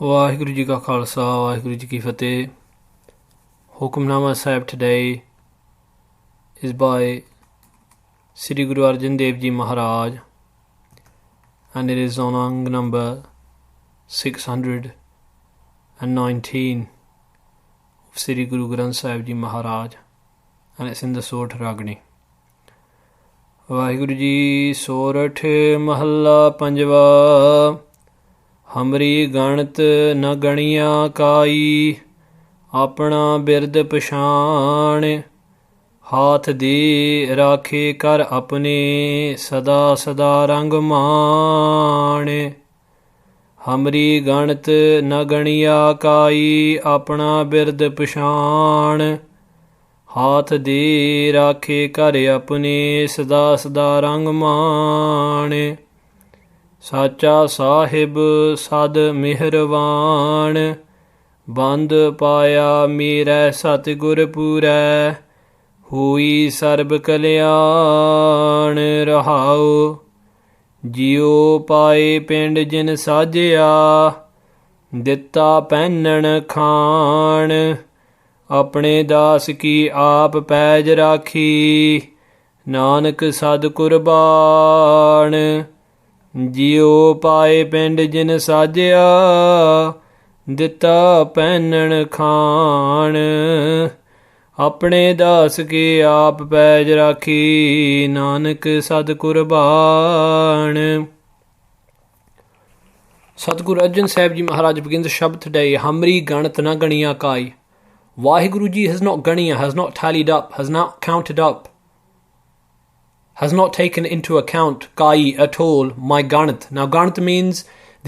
ਵਾਹਿਗੁਰੂ ਜੀ ਕਾ ਖਾਲਸਾ ਵਾਹਿਗੁਰੂ ਜੀ ਕੀ ਫਤਿਹ. Hukamnama Sahib today is by Sri Guru Arjan Dev Ji Maharaj, and it is on Ang number 619 of Sri Guru Granth Sahib Ji Maharaj, and it's in the SORAT Ragini. Waheguru ji. ਸੋਰਠ ਮਹੱਲਾ ਪੰਜਵਾ. ਹਮਰੀ ਗਣਤ ਨ ਗਣੀਆਂ ਕਾਈ, ਆਪਣਾ ਬਿਰਦ ਪਛਾਣ, ਹਾਥ ਦੇ ਰਾਖੇ ਕਰ ਆਪਣੇ, ਸਦਾ ਸਦਾ ਰੰਗ ਮਾਣ. ਹਮਰੀ ਗਣਤ ਨ ਗਣੀਆਂ ਕਾਈ, ਆਪਣਾ ਬਿਰਦ ਪਛਾਣ, ਹਾਥ ਦੇ ਰਾਖੇ ਕਰ ਆਪਣੇ, ਸਦਾ ਸਦਾ ਰੰਗ ਮਾਣ. ਸਾਚਾ ਸਾਹਿਬ ਸਦ ਮਿਹਰਵਾਨ, ਬੰਦ ਪਾਇਆ ਮੇਰਾ ਸਤਿਗੁਰ ਪੂਰੈ, ਹੋਈ ਸਰਬ ਕਲਿਆਣ. ਰਹਾਉ ਜਿਉ ਪਾਏ ਪਿੰਡ ਜਿਨ ਸਾਜਿਆ, ਦਿੱਤਾ ਪਹਿਨਣ ਖਾਣ, ਆਪਣੇ ਦਾਸ ਕੀ ਆਪ ਪੈਜ ਰਾਖੀ, ਨਾਨਕ ਸਦ ਕੁਰਬਾਨ. ਜਿਉ ਪਾਏ ਪਿੰਡ ਜਿਨ ਸਾਜਿਆ, ਦਿੱਤਾ ਪਹਿਨਣ ਖਾਣ, ਆਪਣੇ ਦਾਸ ਕੇ ਆਪ ਪੈਜ ਰਾਖੀ, ਨਾਨਕ ਸਦ ਕੁਰਬਾਨ. Sadguru Arjan Sahib Ji Maharaj begins the Shabd today. Hamri Ganat na Ganiya Kai. Vaheguru Ji has not ganiya, has not tallied up, has not counted up, has not taken into account Kai at all, my Ganat. Now Ganat means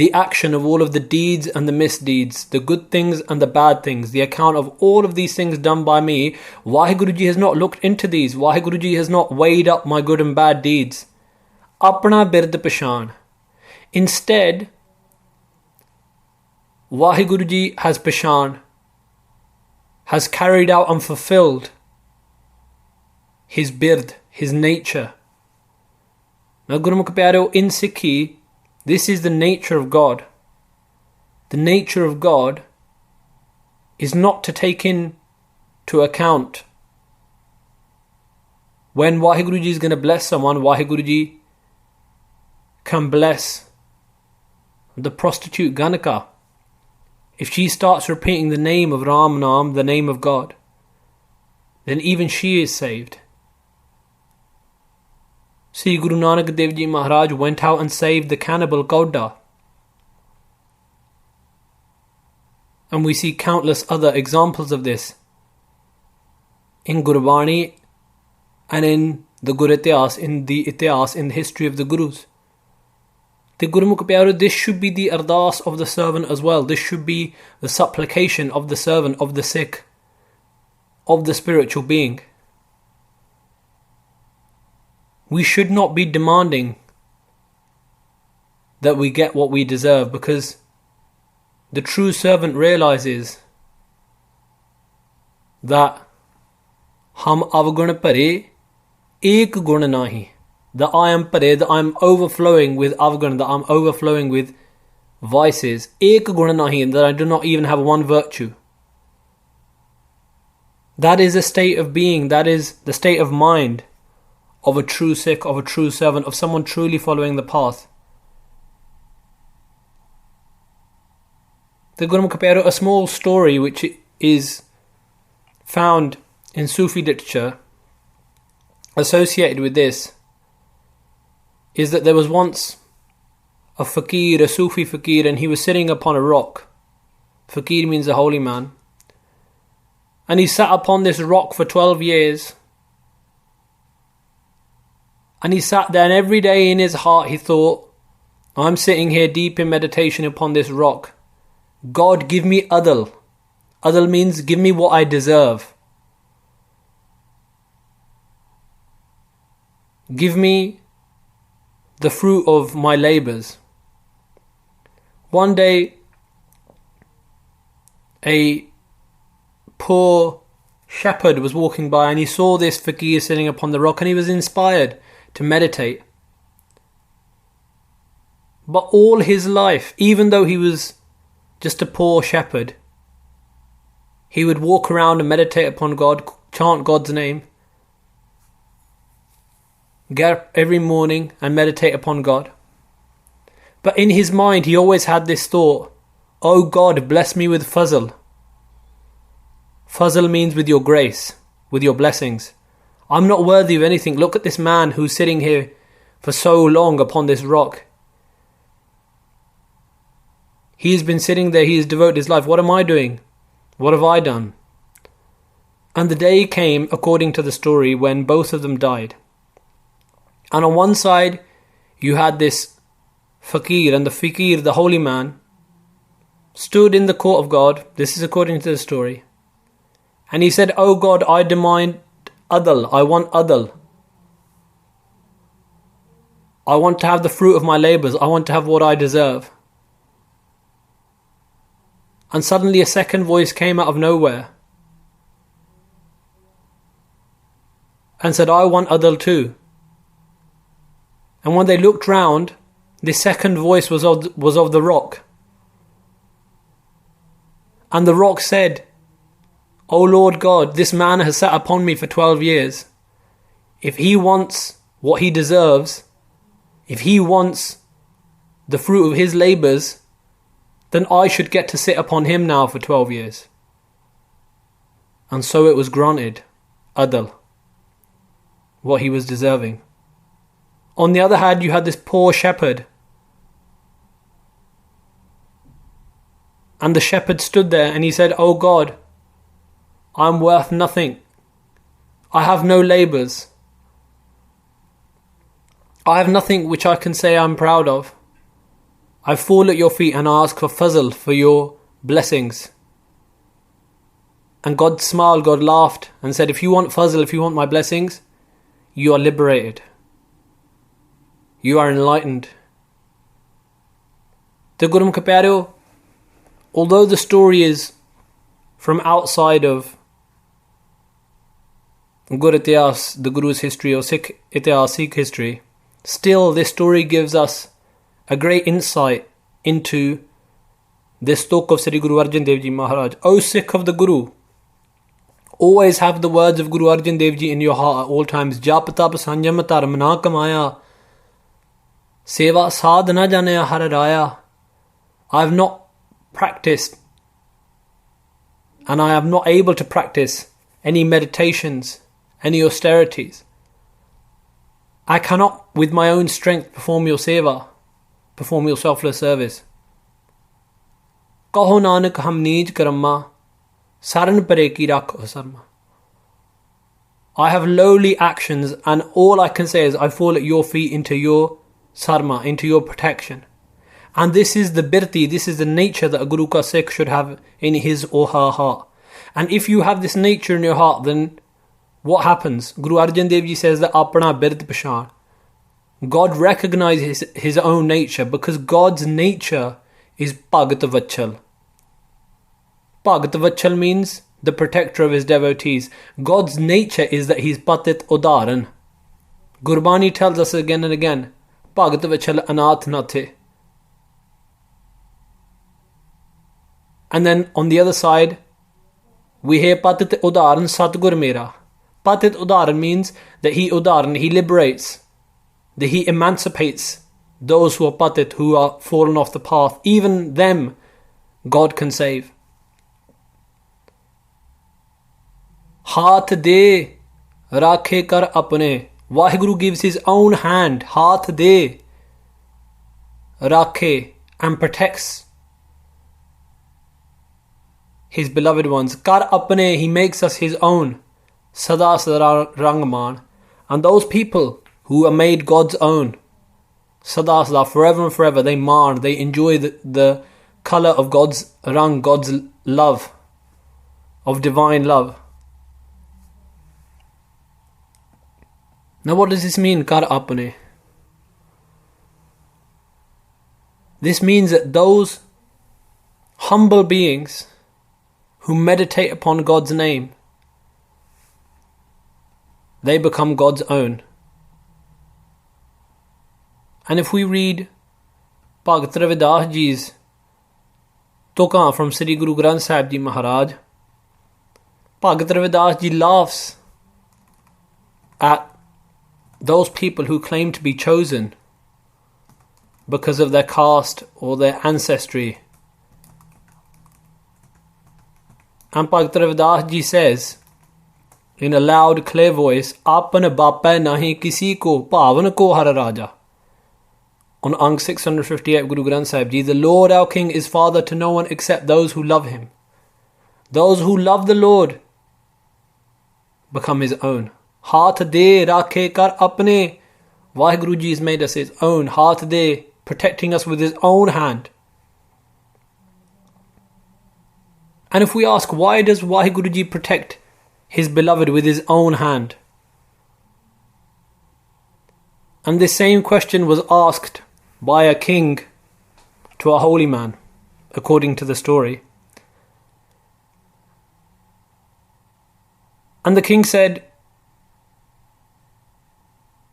the action of all of the deeds and the misdeeds, the good things and the bad things, the account of all of these things done by me. Vaheguru Ji has not looked into these. Vaheguru Ji has not weighed up my good and bad deeds. Apna bird pashan. Instead, Vaheguru Ji has pashan, has carried out and fulfilled his bird, his nature. Now Gurumukh Pyaro, in Sikhi, this is the nature of God. The nature of God is not to take into account when Vaheguru Ji is going to bless someone. Vaheguru Ji can bless the prostitute Ganaka. If she starts repeating the name of Ram Nam, the name of God, then even she is saved. Sri Guru Nanak Dev Ji Maharaj went out and saved the cannibal Gauda. And we see countless other examples of this in Gurbani and in the Gur Itihas, in the Itihas, in the history of the Gurus. The Gurumukh Pyaro, this should be the ardas of the servant as well. This should be the supplication of the servant, of the Sikh, of the spiritual being. We should not be demanding that we get what we deserve, because the true servant realizes that Ham avgun pare ek gun nahi, that I am pare, that I am overflowing with avgun, that I am overflowing with vices, ek gun nahi, and that I do not even have one virtue. That is a state of being, that is the state of mind of a true Sikh, of a true servant, of someone truly following the path. The Gurumukh Pyaro, a small story which is found in Sufi literature associated with this, is that there was once a fakir, a Sufi fakir, and he was sitting upon a rock. Fakir means a holy man. And he sat upon this rock for 12 years. And he sat there, and every day in his heart he thought, I'm sitting here deep in meditation upon this rock. God, give me adal. Adal means give me what I deserve. Give me the fruit of my labours. One day, a poor shepherd was walking by, and he saw this fakir sitting upon the rock, and he was inspired to meditate. But all his life, even though he was just a poor shepherd. He would walk around and meditate upon God, chant God's name, get up every morning and meditate upon God. But in his mind, he always had this thought, "Oh God, bless me with fazl." Fazl means with your grace, with your blessings. I'm not worthy of anything. Look at this man who's sitting here for so long upon this rock. He has been sitting there, he has devoted his life. What am I doing? What have I done? And the day came, according to the story, when both of them died. And on one side, you had this fakir, and the fakir, the holy man, stood in the court of God. This is according to the story. And he said, "Oh God, I demand adl. I want adl. I want to have the fruit of my labours. I want to have what I deserve." And suddenly a second voice came out of nowhere and said, "I want adl too." And when they looked round, the second voice was of the rock. And the rock said, "O Lord God, this man has sat upon me for 12 years. If he wants what he deserves, if he wants the fruit of his labours, then I should get to sit upon him now for 12 years. And so it was granted, adl, what he was deserving. On the other hand, you had this poor shepherd. And the shepherd stood there and he said, "Oh God, I'm worth nothing. I have no labours. I have nothing which I can say I'm proud of. I fall at your feet and ask for fazl, for your blessings." And God smiled, God laughed and said, "If you want fazl, if you want my blessings, you are liberated. You are enlightened." The Guru Ke Pyareo, although the story is from outside of Gur Itihas, the Guru's history, or Sikh Itihas, Sikh history, still this story gives us a great insight into this talk of Sri Guru Arjan Dev Ji Maharaj. O Sikh of the Guru, always have the words of Guru Arjan Dev Ji in your heart at all times. Jap tap sanjam dharm na kamaya, seva sadh na janaya har raya. I have not practiced, and I am not able to practice any meditations, any austerities. I cannot with my own strength perform your seva, perform your selfless service. Kaho Nanak hum neej karamma, saran pare ki rakho sarma. I have lowly actions, and all I can say is I fall at your feet into your sarma, into your protection. And this is the birti, this is the nature that a Guru ka Sikh should have in his or her heart. And if you have this nature in your heart, then what happens? Guru Arjan Dev Ji says that apna birt pashan. God recognizes his own nature, because God's nature is Bhagat Vachal. Bhagat Vachal means the protector of his devotees. God's nature is that he's Patit Udaran. Gurbani tells us again and again, Bhagat Vachal Anath Nathe. And then on the other side, we hear Patit Udaran Satgur Mera. Patit Udaran means that he Udaran, he liberates, that he emancipates those who are patit, who are fallen off the path. Even them God can save. Haath de rakhe kar apne. Vaheguru gives his own hand, haath de rakhe, and protects his beloved ones. Kar apne, he makes us his own. Sada sada rangman. And those people who are made God's own, sada sada, forever and forever, they marn, they enjoy the colour of God's rang, God's love, of divine love. Now what does this mean, kar apne? This means that those humble beings who meditate upon God's name, they become God's own. And if we read Bhagat Ravidas Ji's Tukan from Sri Guru Granth Sahib Ji Maharaj. Bhagat Ravidas Ji laughs at those people who claim to be chosen because of their caste or their ancestry. And Bhagat Ravidas Ji says in a loud, clear voice, Apan Bappa Nahi Kisi Ko Pavan Ko Har Raja. On Ang 658 Guru Granth Sahib Ji, the Lord our King is father to no one except those who love him. Those who love the Lord become his own. Haath de rakhe kar apne. Vaheguru Ji has made us his own. Haath de, protecting us with his own hand. And if we ask, why does Vaheguru Ji protect his beloved with his own hand? And this same question was asked by a king to a holy man, according to the story. And the king said,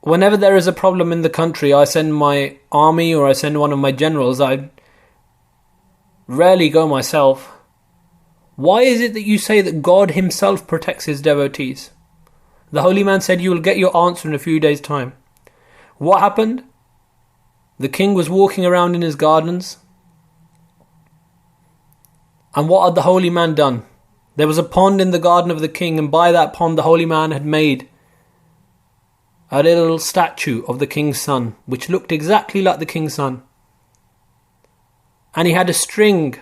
whenever there is a problem in the country, I send my army or I send one of my generals. I rarely go myself. Why is it that you say that God himself protects his devotees? The holy man said, you will get your answer in a few days' time. What happened? The king was walking around in his gardens. And what had the holy man done? There was a pond in the garden of the king, and by that pond the holy man had made a little statue of the king's son, which looked exactly like the king's son. And he had a string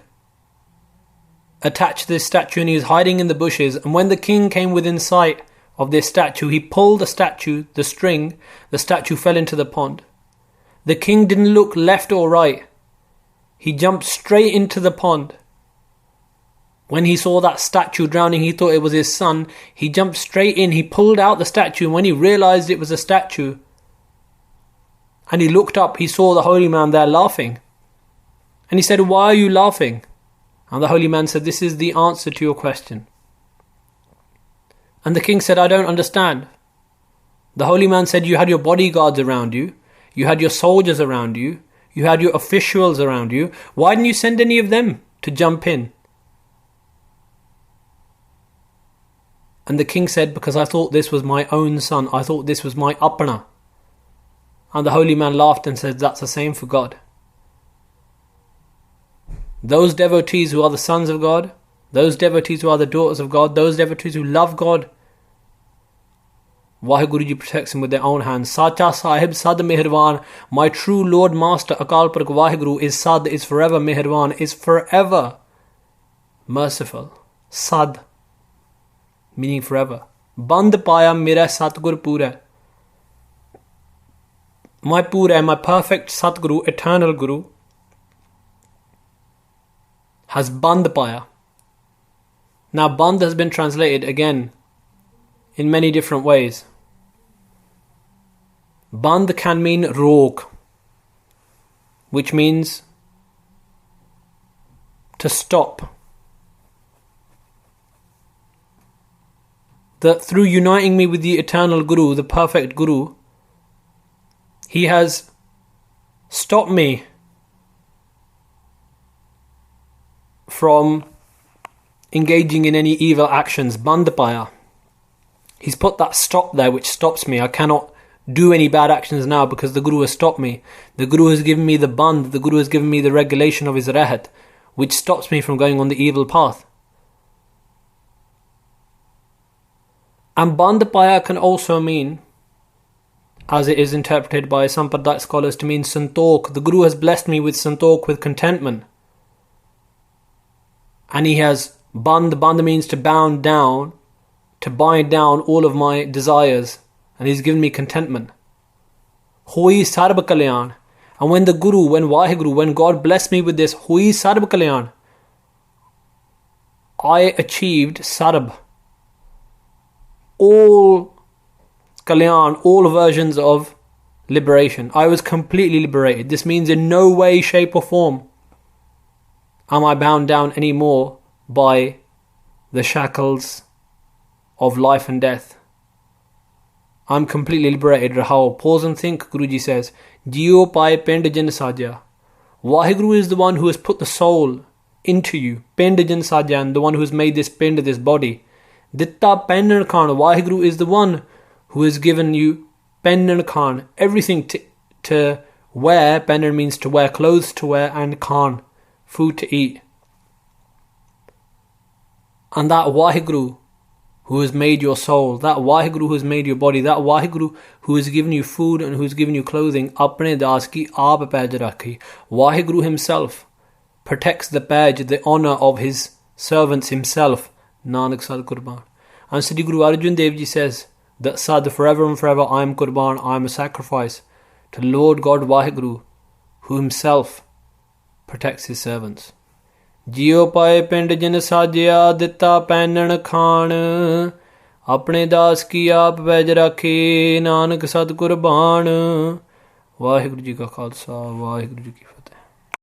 attached to this statue, and he was hiding in the bushes. And when the king came within sight of this statue, he pulled the statue, the string, the statue fell into the pond. The king didn't look left or right. He jumped straight into the pond. When he saw that statue drowning, he thought it was his son. He jumped straight in, he pulled out the statue, and when he realized it was a statue, and he looked up, he saw the holy man there laughing. And he said, why are you laughing? And the holy man said, this is the answer to your question. And the king said, I don't understand. The holy man said, you had your bodyguards around you, you had your soldiers around you, you had your officials around you. Why didn't you send any of them to jump in? And the king said, because I thought this was my own son. I thought this was my apana. And the holy man laughed and said, that's the same for God. Those devotees who are the sons of God, those devotees who are the daughters of God, those devotees who love God, Vaheguru Ji protects them with their own hands. Sacha Sahib Sad Meherwan, my true Lord Master Akal Purkh Vaheguru is Sad, is forever Meherwan, is forever merciful. Sad, meaning forever. Band paya mera Satgur Pura. My Pura, my perfect Satguru, eternal Guru, has band paya. Now band has been translated again in many different ways. Band can mean rog, which means to stop. That through uniting me with the eternal Guru, the perfect Guru, he has stopped me from engaging in any evil actions. Bandapaya. He's put that stop there which stops me. I cannot do any bad actions now because the Guru has stopped me. The Guru has given me the band, the Guru has given me the regulation of his rahat, which stops me from going on the evil path. And bandapaya can also mean, as it is interpreted by Sampradaya scholars, to mean santok. The Guru has blessed me with santok, with contentment. And he has band means to bound down, to bind down all of my desires. And he's given me contentment. Hui sarva kalyan. And when the Guru, when Vaheguru, when God blessed me with this, hui sarva kalyan, I achieved sarab. All kalyan, all versions of liberation. I was completely liberated. This means in no way, shape or form am I bound down anymore by the shackles of life and death. I'm completely liberated. Rahao. Pause and think, Guruji says. Jio pai pind jin sajya. Vaheguru is the one who has put the soul into you. Pind jin sajan, the one who has made this pind, this body. Ditta pennan khan, Waheguru is the one who has given you pennan khan, everything to wear. Pennan means to wear, clothes to wear, and khan, food to eat. And that Waheguru who has made your soul, that Waheguru who has made your body, that Waheguru who has given you food and who has given you clothing, apne das ki aap paj rakhi. Waheguru himself protects the paj, the honour of his servants himself. Nanak Sad Qurban. And Sri Guru Arjan Dev Ji says that Sad, forever and forever I am Qurban, I am a sacrifice to Lord God Waheguru, who himself protects his servants. Jio pae pind jin sajya, ditta pennan khan, apne das ki aap paj rakhe. Nanak Sad Qurban. Waheguru Ji ka Khalsa, Waheguru Ji ki